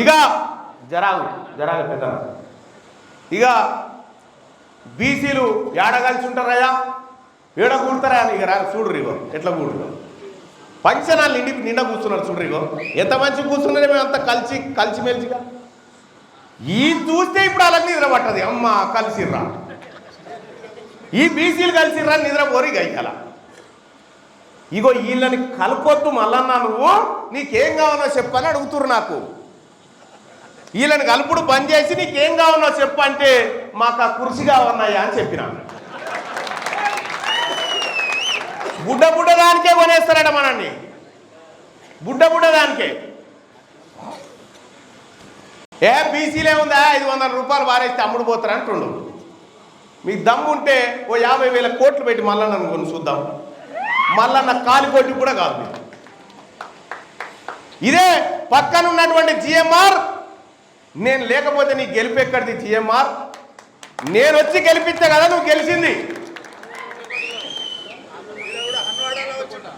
ఇక జరాగు పెద్ద ఇక బీసీలు ఏడ కలిసి ఉంటారయ్యా, ఏడ కూడతారా అని ఇక చూడరు. ఇగో ఎట్లా కూడరు, పంచనాలు నిండా కూర్చున్నారు. చూడరు ఇగో ఎంత మంచిగా కూర్చున్నారే, మేము అంతా కలిసిమెలిసిగా. ఈ చూస్తే ఇప్పుడు అలా నిద్ర పట్టది, అమ్మ కలిసిర్రా, ఈ బీసీలు కలిసిర్రా నిద్ర పోరి గయ్యాల. ఇగో వీళ్ళని కలపొద్దు మల్లన్నా, నువ్వు నీకేం కావాలో చెప్పని అడుగుతురు నాకు. వీళ్ళని కలుపుడు బంద్ చేసి నీకేం కావాలో చెప్పు అంటే మాకు ఆ కుర్చీ కావన్నాయా అని చెప్పిన. బుడ్డ దానికే కొనేస్తారట మనల్ని, బుడ్డ దానికే. బీసీలే ఉందా 500 రూపాయలు వారేస్తే అమ్ముడు పోతారు అంటుండు. మీకు దమ్ము ఉంటే ఓ 50,000 కోట్లు పెట్టి మల్లన్న కొని చూద్దాం. మల్లన్న కాలి కొట్టి కూడా కాదు. ఇదే పక్కన ఉన్నటువంటి జిఎంఆర్, నేను లేకపోతే నీ గెలిపెక్కడిది జిఎంఆర్, నేను వచ్చి గెలిపిస్తే కదా నువ్వు గెలిచింది.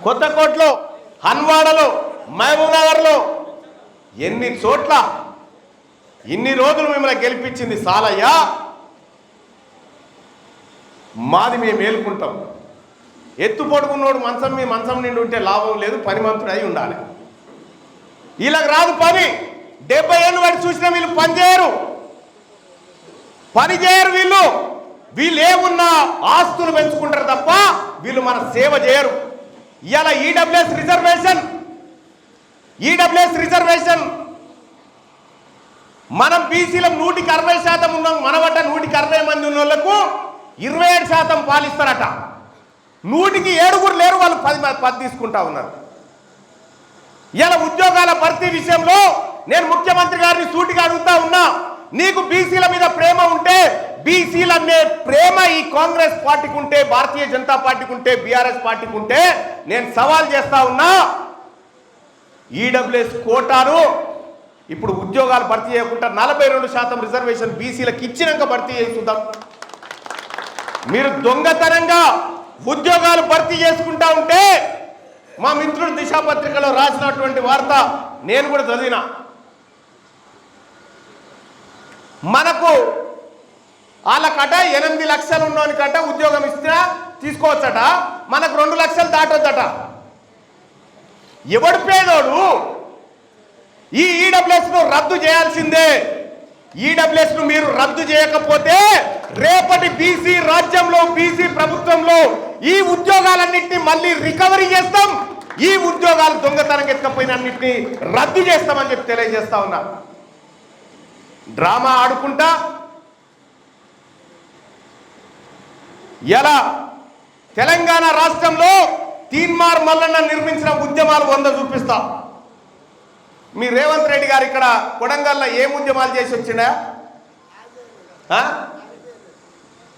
కొత్తకోటలో, హన్వాడలో, మహబూబ్నగర్లో ఎన్ని చోట్ల ఇన్ని రోజులు మిమ్మల్ని గెలిపించింది సాలయ్యా. మాది మేము మేలుకుంటాం. ఎత్తు పడుకున్నోడు మంచం నిండి ఉంటే లాభం లేదు, పని మంత్రుడు అయి ఉండాలి. వీళ్ళకి రాదు పని. 70 ఏళ్ళు వాటి చూసినా వీళ్ళు పని చేయరు. వీళ్ళు ఏమున్నా ఆస్తులు పెంచుకుంటారు తప్ప వీళ్ళు మన సేవ చేయరు. ఇలా ఈడబ్ల్యూఎస్ రిజర్వేషన్ మనం బీసీలో 160% ఉన్నాం. మనబట్ట 160 మంది ఉన్న వాళ్ళకు 27% పాలిస్తారట. 100కి 7 లేరు, వాళ్ళు 10 తీసుకుంటా ఉన్నారు. ఇలా ఉద్యోగాల భర్తీ విషయంలో నేను ముఖ్యమంత్రి గారిని సూటిగా అడుగుతా ఉన్నా, నీకు బీసీల మీద ప్రేమ ఉంటే, బీసీల ప్రేమ ఈ కాంగ్రెస్ పార్టీకి ఉంటే, భారతీయ జనతా పార్టీకి ఉంటే, బీఆర్ఎస్ పార్టీకి ఉంటే నేను సవాల్ చేస్తా ఉన్నా, ఈడబ్ల్యూఎస్ కోటాను ఇప్పుడు ఉద్యోగాలు భర్తీ చేయకుండా 42% రిజర్వేషన్ బీసీలకు ఇచ్చినాక భర్తీ చేస్తుందాం. మీరు దొంగతనంగా ఉద్యోగాలు భర్తీ చేసుకుంటా ఉంటే, మా మిత్రుడు దిశాపత్రికలో రాసినటువంటి వార్త నేను కూడా చదివినా. మనకు వాళ్ళకట 8 లక్షలు ఉన్నోనికట ఉద్యోగం ఇస్తే తీసుకోవచ్చట, మనకు 2 లక్షలు దాటొద్దట. ఎవడు పేదోడు? ఈ ఈడబ్ల్యూఎస్ను రద్దు చేయాల్సిందే. ఈడబ్ల్యూఎస్ను మీరు రద్దు చేయకపోతే రేపటి బీసీ రాజ్యంలో, బీసీ ప్రభుత్వంలో ఈ ఉద్యోగాలన్నింటినీ మళ్ళీ రికవరీ చేస్తాం. ఈ ఉద్యోగాలు దొంగతనం ఎత్తకపోయిన అన్నింటినీ రద్దు చేస్తామని చెప్పి తెలియజేస్తా ఉన్నా. డ్రామా ఆడుకుంటా ఎలా తెలంగాణ రాష్ట్రంలో తీన్మార్ మల్లన్న నిర్మించిన ఉద్యమాలు 100 చూపిస్తా. మీ రేవంత్ రెడ్డి గారు ఇక్కడ కొడంగల్లో ఏం ఉద్యమాలు చేసి వచ్చిండా?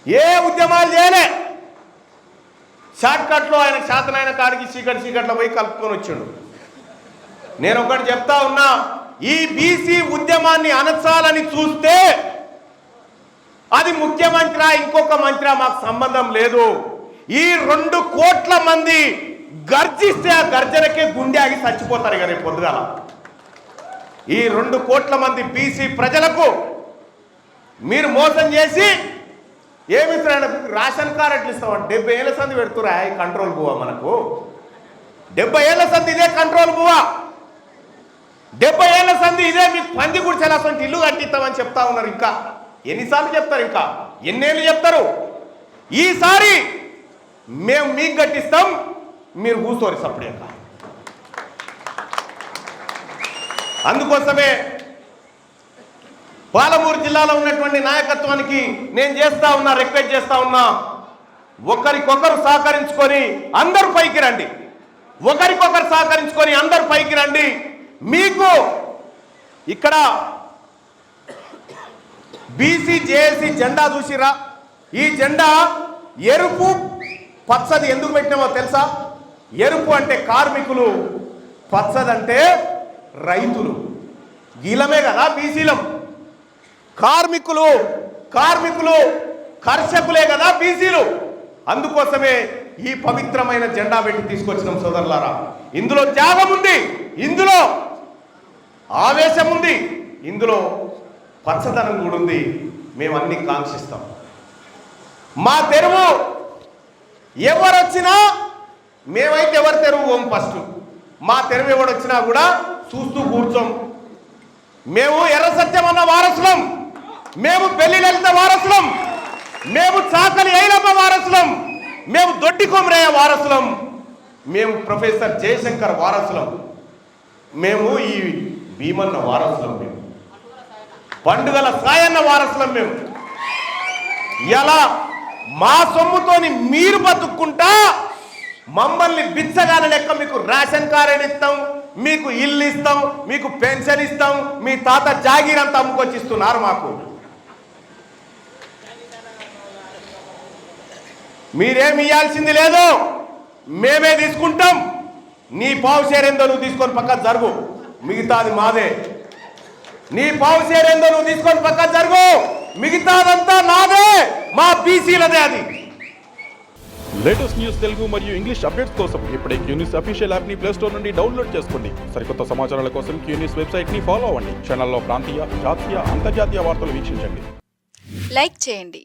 ఏ ఉద్యమాలు చేయలే. షార్ట్ కట్లో ఆయన శాతనైన కాడికి చీకట్లో పోయి కలుపుకొని వచ్చిండు. నేను ఒకటి చెప్తా ఉన్నా, ఈ బీసీ ఉద్యమాన్ని అనచాలని చూస్తే అది ముఖ్యమంత్రి ఇంకొక మంత్రి మాకు సంబంధం లేదు. ఈ 2 కోట్ల మంది గర్జిస్తే ఆ గర్జనకే గుండె ఆగి చచ్చిపోతారు ఇక రేపు పొద్దుగాల. ఈ 2 కోట్ల మంది బీసీ ప్రజలకు మీరు మోసం చేసి ఏమి రేషన్ కార్డు ఎట్లా ఇస్తామంటే 70 ఏళ్ళ సంది పెడుతురా ఈ కంట్రోల్ బువ్వ. మనకు 70 ఏళ్ళ సంది ఇదే కంట్రోల్ బువ్వ. 70 ఏళ్ళ సంది ఇదే మీకు పంది గుడిచెలాసంటి ఇల్లు కట్టిస్తామని చెప్తా ఉన్నారు. ఇంకా ఎన్నిసార్లు చెప్తారు? ఇంకా ఎన్నేళ్ళు చెప్తారు? ఈసారి మేము మీకు కట్టిస్తాం, మీరు కూర్చోరు సపరేట్గా. అందుకోసమే పాలమూరు జిల్లాలో ఉన్నటువంటి నాయకత్వానికి నేను రిక్వెస్ట్ చేస్తా ఉన్నా, ఒకరికొకరు సహకరించుకొని అందరూ పైకి రండి. ఒకరికొకరు సహకరించుకొని అందరూ పైకి రండి. మీకు ఇక్కడ బీసీ జేఏసీ జెండా చూసిరా? ఈ జెండా ఎరుపు పచ్చది ఎందుకు పెట్టినామో తెలుసా? ఎరుపు అంటే కార్మికులు, పచ్చదంటే రైతులు. గీలమే కదా బీసీలం. కార్మికులు కర్షకులే కదా బీసీలు. అందుకోసమే ఈ పవిత్రమైన జెండా పెట్టి తీసుకొచ్చినాం సోదరులారా. ఇందులో త్యాగం ఉంది, ఇందులో ఆవేశం ఉంది, ఇందులో పచ్చదనం కూడా ఉంది. మేము అన్ని కాంక్షిస్తాం. మా తెరువు ఎవరొచ్చినా మేమైతే ఎవరి తెరువు ఓం ఫస్ట్. మా తెరువు ఎవడొచ్చినా కూడా చూస్తూ కూర్చోం. మేము ఎర్ర సత్యం అన్న వారసులం, మేము పెళ్లి లలిత వారసులం, మేము చాకలి ఐలమ్మ వారసులం, మేము దొడ్డి కొమరయ్య వారసులం, మేము ప్రొఫెసర్ జయశంకర్ వారసులం, మేము ఈ భీమన్న వారసులం, మేము పండుగల సాయన్న వారసులం. మేము ఎలా మా సొమ్ముతోని మీరు బతుక్కుంటా మమ్మల్ని బిచ్చగాల లెక్క మీకు రేషన్ కార్డు ఇస్తాం, మీకు ఇల్లు ఇస్తాం, మీకు పెన్షన్ ఇస్తాం, మీ తాత జాగీర్ అంతా అమ్ముకొచ్చి ఇస్తున్నారు మాకు. మీరేమి ఇవ్వాల్సింది లేదు, మేమే తీసుకుంటాం. నీ పావు షేర్ ఏందో నువ్వు తీసుకొని పక్క జరుగు, మిగతాది మాదే. నీ పావు షేర్ ఏందో నువ్వు తీసుకొని పక్క జరుగు, మిగతాదంతా నాదే, మా బీసీలదే. అది లేటెస్ట్ న్యూస్ తెలుగు మరియు ఇంగ్లీష్ అప్డేట్స్ కోసం ఇప్పుడే క్యూన్యూస్ అఫీషియల్ యాప్ ని ప్లే స్టోర్ నుండి డౌన్లోడ్ చేసుకోండి. సరికొత్త సమాచారాల కోసం క్యూన్యూస్ వెబ్సైట్ ని ఫాలో అవ్వండి. ఛానల్లో ప్రాంతీయ, జాతీయ, అంతర్జాతీయ వార్తలు వీక్షించండి. లైక్ చేయండి.